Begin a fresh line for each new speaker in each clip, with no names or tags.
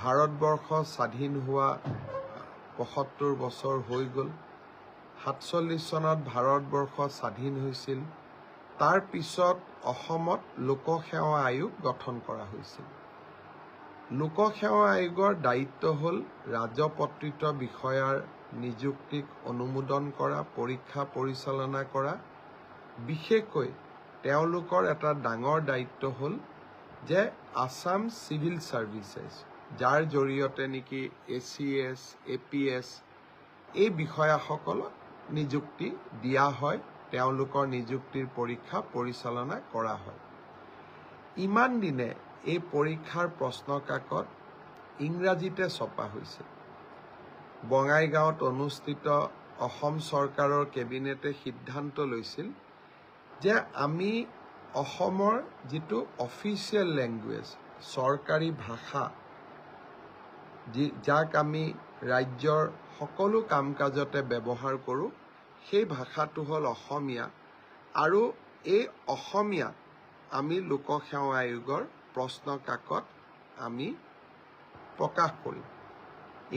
ভাৰতবৰ্ষ স্বাধীন হোৱা ৭৫ বছৰ হৈ গ'ল। ৪৭ চনত ভাৰতবৰ্ষ স্বাধীন হৈছিল। তাৰ পিছত অসমত লোকসেৱা আয়োগ গঠন কৰা হৈছিল। লোকসেৱা আয়োগৰ দায়িত্ব হ'ল ৰাজপত্ৰিত বিষয়াৰ নিযুক্তিক অনুমোদন কৰা, পৰীক্ষা পৰিচালনা কৰা। বিশেষকৈ তেওঁলোকৰ এটা ডাঙৰ দায়িত্ব হ'ল যে আছাম চিভিল চাৰ্ভিচেছ, যাৰ জৰিয়তে নেকি ACS, APS এই বিষয়াসকলক নিযুক্তি দিয়া হয়, তেওঁলোকৰ নিযুক্তিৰ পৰীক্ষা পৰিচালনা কৰা হয়। ইমান দিনে এই পৰীক্ষাৰ প্ৰশ্ন কাকত ইংৰাজীতে ছপা হৈছিল। বঙাইগাঁৱত অনুষ্ঠিত অসম চৰকাৰৰ কেবিনেটে সিদ্ধান্ত লৈছিল যে আমি অসমৰ যিটো অফিচিয়েল লেংগুৱেজ, চৰকাৰী ভাষা, যাক আমি ৰাজ্যৰ সকলো কাম কাজতে ব্যৱহাৰ কৰোঁ, সেই ভাষাটো হ'ল অসমীয়া। আৰু এই অসমীয়াত আমি লোকসেৱা আয়োগৰ প্ৰশ্ন কাকত আমি প্ৰকাশ কৰিম।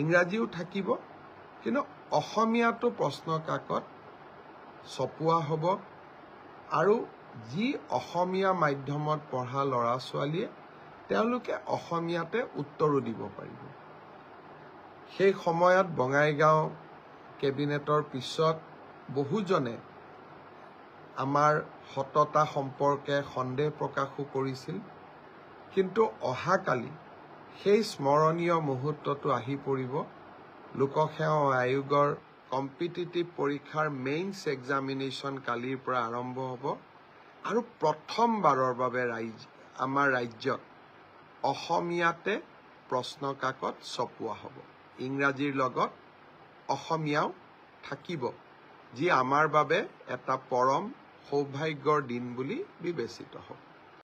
ইংৰাজীও থাকিব, কিন্তু অসমীয়াটো প্ৰশ্ন কাকত ছপোৱা হ'ব। আৰু যি অসমীয়া মাধ্যমত পঢ়া ল'ৰা ছোৱালীয়ে তেওঁলোকে অসমীয়াতে উত্তৰো দিব পাৰিব। সেই সময়ত বঙাইগাঁও কেবিনেটৰ পিছত বহুজনে আমাৰ সততা সম্পৰ্কে সন্দেহ প্ৰকাশো কৰিছিল। কিন্তু অহাকালি সেই স্মৰণীয় মুহূৰ্তটো আহি পৰিব। লোকসেৱা আয়োগৰ কম্পিটিটিভ পৰীক্ষাৰ মেইনছ এক্সামিনেশ্যন কালিৰ পৰা আৰম্ভ হ'ব। আৰু প্ৰথমবাৰৰ বাবে আমাৰ ৰাজ্যত অসমীয়াতে প্ৰশ্ন কাকত ছপোৱা হ'ব। ইংৰাজীৰ লগত অসমীয়াও থাকিব, যি আমাৰ বাবে এটা পৰম সৌভাগ্যৰ দিন বুলি বিবেচিত হ'ব।